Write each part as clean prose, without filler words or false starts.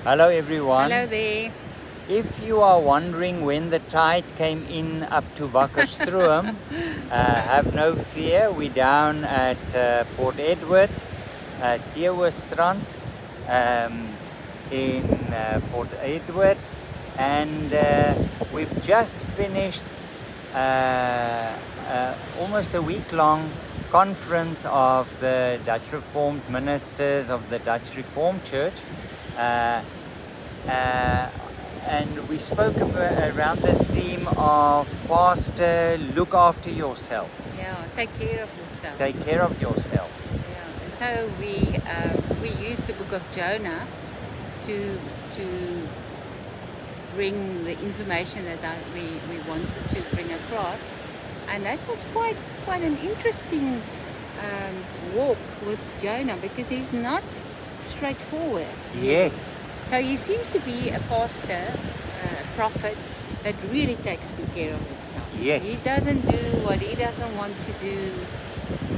Hello everyone. Hello there. If you are wondering when the tide came in up to Wakkerstroom, have no fear. We're down at Port Edward, Theeuwestrand, in Port Edward, and we've just finished almost a week-long conference of the Dutch Reformed ministers of the Dutch Reformed Church. And we spoke around the theme of Pastor, look after yourself. Yeah, take care of yourself. Take care of yourself. Yeah, and so we used the book of Jonah to bring the information that we wanted to bring across, and that was quite an interesting walk with Jonah, because he's not straightforward. Yes. So he seems to be a pastor, a prophet that really takes good care of himself. Yes. He doesn't do what he doesn't want to do.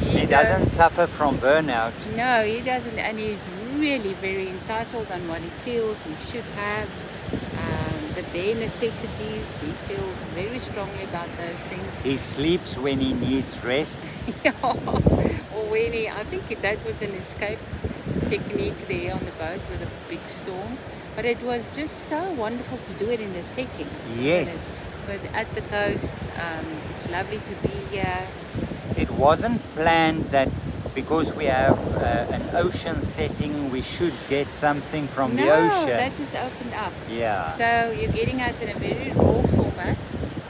He doesn't suffer from burnout. No, he doesn't, and he's really very entitled on what he feels he should have. The bare necessities, he feels very strongly about those things. He sleeps when he needs rest. Yeah. Or when I think that was an escape technique there on the boat with a big storm. But it was just so wonderful to do it in the setting. Yes. But at the coast, it's lovely to be here. It wasn't planned that because we have an ocean setting, we should get something from the ocean. No, that just opened up. Yeah. So you're getting us in a very raw format.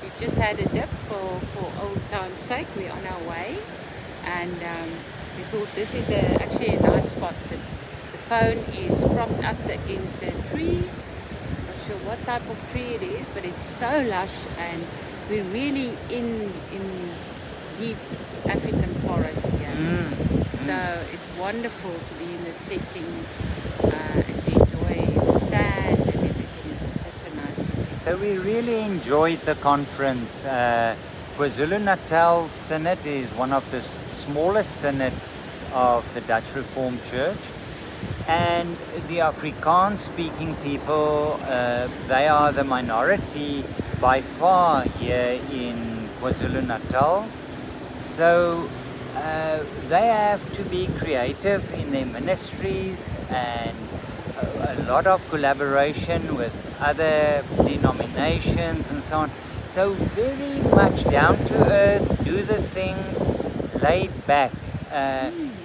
We just had a dip for old time's sake. We're on our way. And we thought this is actually a nice spot. The phone is propped up against a tree. Not sure what type of tree it is, but it's so lush, and we're really in deep African forest here. So it's wonderful to be in the setting and to enjoy the sand and everything. It's just such a nice setting. So we really enjoyed the conference. KwaZulu-Natal Synod is one of the smallest synods of the Dutch Reformed Church, and the Afrikaans-speaking people, they are the minority by far here in KwaZulu-Natal. So they have to be creative in their ministries, and a lot of collaboration with other denominations and so on. So very much down to earth, do the things, laid back.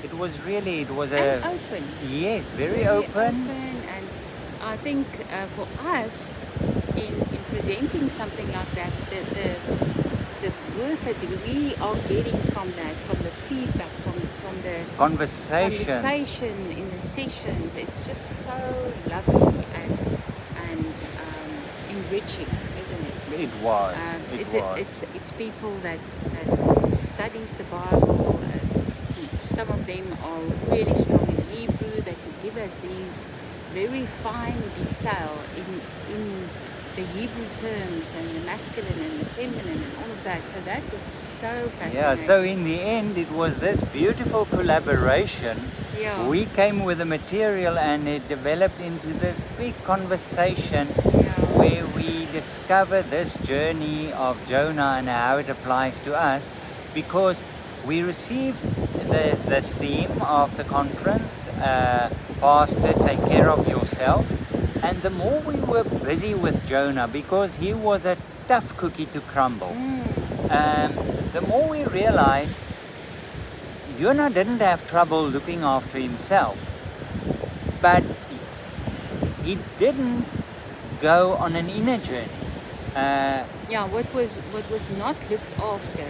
It was and open. Yes, very open. And I think for us, in presenting something like that, the worth that we are getting from that, from the feedback, from the conversation in the sessions, it's just so lovely and enriching, isn't it? It was. It's people that studies the Bible. Some of them are really strong in Hebrew. They could give us these very fine detail in the Hebrew terms, and the masculine and the feminine and all of that. So that was so fascinating. Yeah, so in the end it was this beautiful collaboration. Yeah. We came with the material and it developed into this big conversation where we discover this journey of Jonah and how it applies to us, because we received the theme of the conference, Pastor, take care of yourself. And the more we were busy with Jonah, because he was a tough cookie to crumble, the more we realized Jonah didn't have trouble looking after himself, but he didn't go on an inner journey. What was not looked after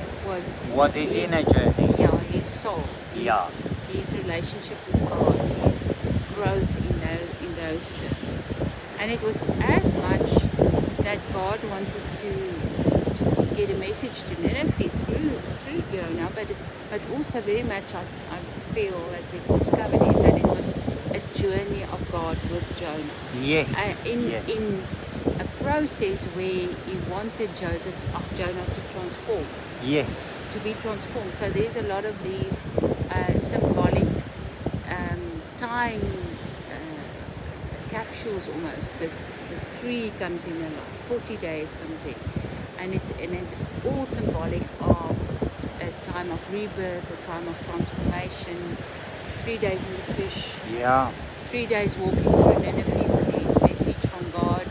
was his inner journey. Yeah, his soul. His relationship with God, his growth in those terms. And it was as much that God wanted to get a message to Nineveh through Jonah, but also very much I feel that we've discovered is that it was a journey of God with Jonah. Yes. In a process where he wanted Jonah to transform. Yes. To be transformed. So there's a lot of these symbolic time capsules almost. The 3 comes in a lot, 40 days comes in. And it's all symbolic of a time of rebirth, a time of transformation. 3 days in the fish. Yeah. 3 days walking through Nineveh with his message from God.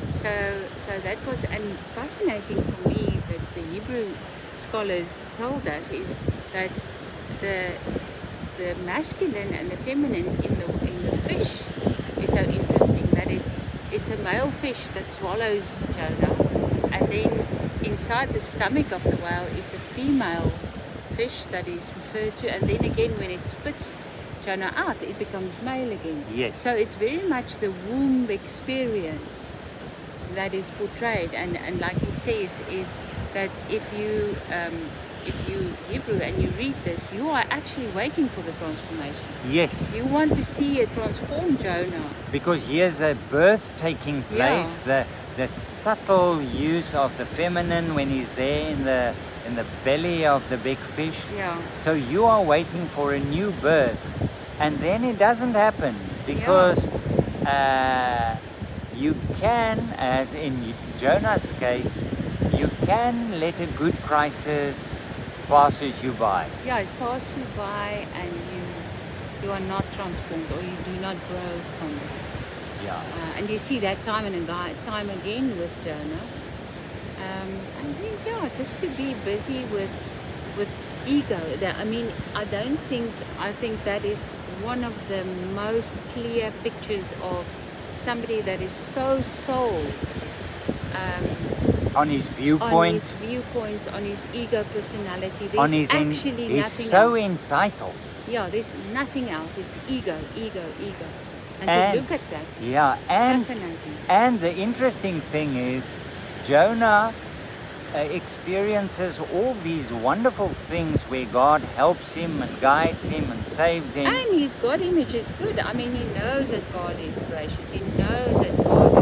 So that was, and fascinating for me that the Hebrew scholars told us is that the masculine and the feminine in the fish is so interesting, that it's a male fish that swallows Jonah, and then inside the stomach of the whale it's a female fish that is referred to, and then again when it spits Jonah out it becomes male again. Yes. So it's very much the womb experience that is portrayed, and like he says is that if you Hebrew and you read this, you are actually waiting for the transformation. Yes. You want to see a transformed Jonah. Because here's a birth taking place, the subtle use of the feminine when he's there in the belly of the big fish. Yeah. So you are waiting for a new birth, and then it doesn't happen because you can, as in Jonah's case, you can let a good crisis passes you by. Yeah, it passes you by and you are not transformed, or you do not grow from it. Yeah. And you see that time and time again with Jonah. And then, just to be busy with ego. I think that is one of the most clear pictures of somebody that is so sold on his viewpoint, on his ego personality. There's on his actually he's nothing so else. entitled. Yeah, there's nothing else. It's ego. And to look at that, fascinating. And the interesting thing is, Jonah experiences all these wonderful things where God helps him and guides him and saves him. And his God image is good. I mean, he knows that God is gracious. He knows that God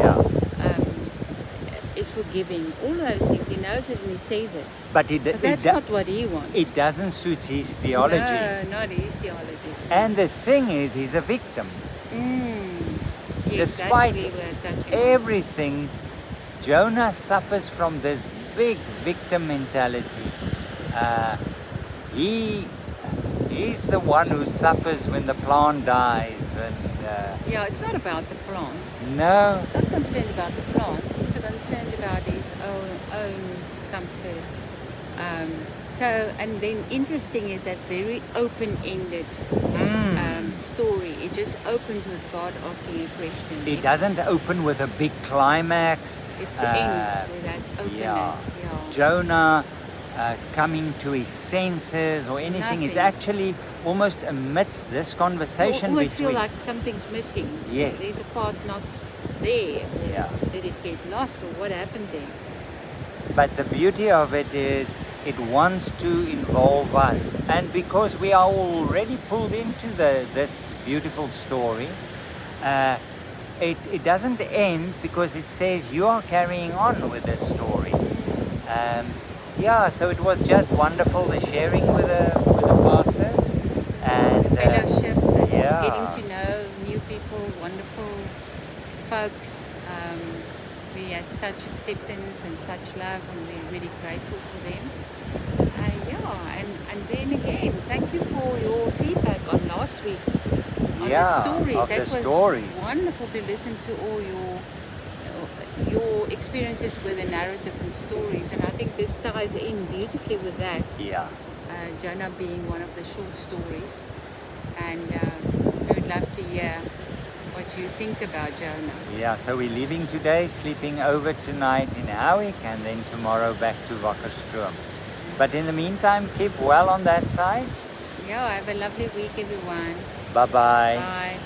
is forgiving. All those things. He knows it and he says it. But that's not what he wants. It doesn't suit his theology. No, not his theology. And the thing is, he's a victim. Yes, despite everything, Jonah suffers from this big victim mentality. He's the one who suffers when the plant dies, and it's not about the plant. No, Not concerned about the plant. He's concerned about his own comfort. And then interesting is that very open-ended story. It just opens with God asking a question. It doesn't open with a big climax. It ends with that openness. Yeah. Jonah coming to his senses or anything. It's actually almost amidst this conversation you almost between. feel like something's missing. Yes. There's a part not there. Yeah. Did it get lost or what happened there? But the beauty of it is it wants to involve us, and because we are already pulled into this beautiful story, it doesn't end because it says you are carrying on with this story. So it was just wonderful, the sharing with the pastors and fellowship, getting to know new people, wonderful folks. We had such acceptance and such love, and we're really grateful for them. And then again, thank you for your feedback on last week's on the stories. Of that the was stories. Wonderful to listen to all your experiences with the narrative and stories, and I think this ties in beautifully with that. Yeah. Jonah being one of the short stories, and we would love to hear what you think about Jonah. Yeah, so we're leaving today, sleeping over tonight in Howick, and then tomorrow back to Wakkerstroom. But in the meantime, keep well on that side. Yeah, have a lovely week, everyone. Bye-bye. Bye.